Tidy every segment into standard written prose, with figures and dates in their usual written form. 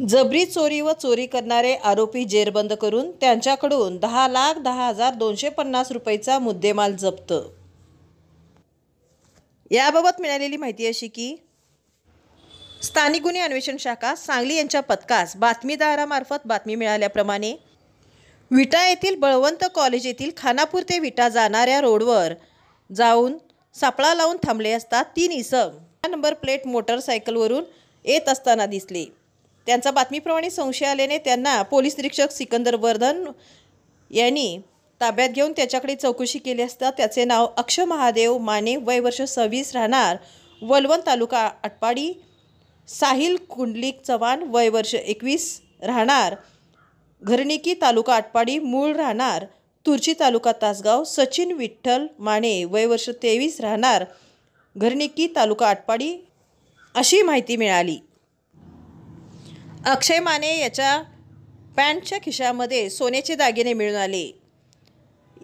जबरी चोरी व चोरी करणारे आरोपी जेरबंद करून त्यांच्याकडून 10,10,250 रुपयेचा मुद्देमाल जप्त। याबाबत मिळालेली माहिती अशी की स्थानिक गुन्हे अन्वेषण शाखा सांगली यांच्या पथकास बातमीदारामार्फत बातमी मिळाल्याप्रमाणे विटा येथील बळवंत कॉलेज येथील खानापूर ते विटा जाणाऱ्या रोडवर जाऊन सापळा लावून थांबले असता 3 इसम नंबर प्लेट मोटरसायकलवरून येत असताना दिसले। त्यांचा बातमीप्रमाणे संशय आल्याने त्यांना पोलीस निरीक्षक सिकंदर वर्धन यांनी ताब्यात घेऊन त्याच्याकडे चौकशी केली असता त्याचे नाव अक्षय महादेव माने, वय वर्ष 26, राहणार वलवण तालुका आटपाडी, साहिल कुंडलिक चव्हाण, वय वर्ष 21, राहणार घरणिकी तालुका आटपाडी, मूळ राहणार तुर्ची तालुका तासगाव, सचिन विठ्ठल माने, वय वर्ष 23, राहणार घरणिकी तालुका आटपाडी अशी माहिती मिळाली। अक्षय माने याच्या पॅन्टच्या खिशामध्ये सोन्याचे दागिने मिळून आले।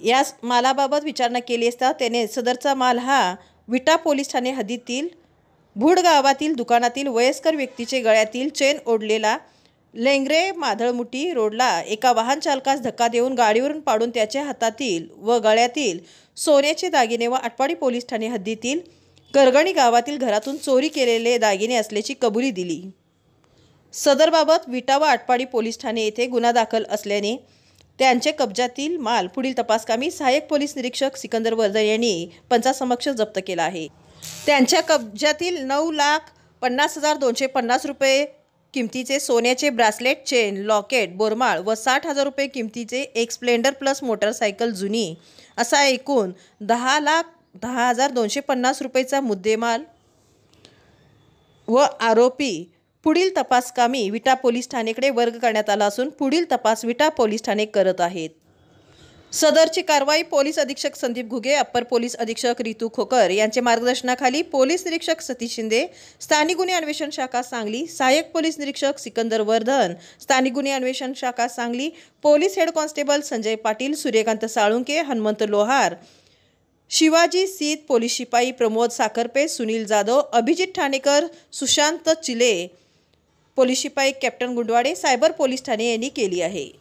या मालाबाबत विचारणा केली असता त्याने सदरचा माल हा विटा पोलीस ठाणे हद्दीतील भूड गावातील दुकानातील वयस्कर व्यक्तीचे गळ्यातील चेन ओढलेला लेंगरे माधळमुठी रोडला एका वाहन चालकास धक्का देऊन गाडीवरून पाडून त्याच्या हातातील व गळ्यातील सोन्याचे दागिने व आटपाडी पोलीस ठाणे हद्दीतील करगणी गावातील घरातून चोरी केलेले दागिने असल्याची कबुली दिली। सदरबाबत विटा व आटपाडी पोलीस ठाणे येथे गुन्हा दाखल असल्याने त्यांच्या कब्जातील माल पुढील तपासकामी सहाय्यक पोलीस निरीक्षक सिकंदर वर्धन यांनी पंचासमक्ष जप्त केला आहे। त्यांच्या कब्जातील 9,50,250 रुपये किमतीचे सोन्याचे ब्रासलेट, चेन, लॉकेट, बोरमाळ व 60,000 रुपये किमतीचे एक स्प्लेंडर प्लस मोटरसायकल जुनी असा एकूण 10,10,250 रुपयेचा मुद्देमाल व आरोपी पुढील तपास कामी विटा पोलीस ठाणेकडे वर्ग करण्यात आला असून पुढील तपास विटा पोलीस ठाणे करत आहेत। सदरची कारवाई पोलीस अधीक्षक संदीप घुगे, अप्पर पोलीस अधीक्षक रितू खोकर यांच्या मार्गदर्शनाखाली पोलीस निरीक्षक सतीश शिंदे, स्थानिक गुन्हे अन्वेषण शाखा सांगली, सहाय्यक पोलीस निरीक्षक सिकंदर वर्धन, स्थानिक गुन्हे अन्वेषण शाखा Sangli, police head constable Sanjay Patil, Suryakant Salunke, Hanumant Lohar, Shivaji Seet, police शिपाई प्रमोद साखरपे, सुनील जाधव, अभिजित ठाणेकर, सुशांत चिले, पोलीस शिपाई कॅप्टन गुंडवाडे, सायबर पोलीस ठाणे यांनी केली आहे।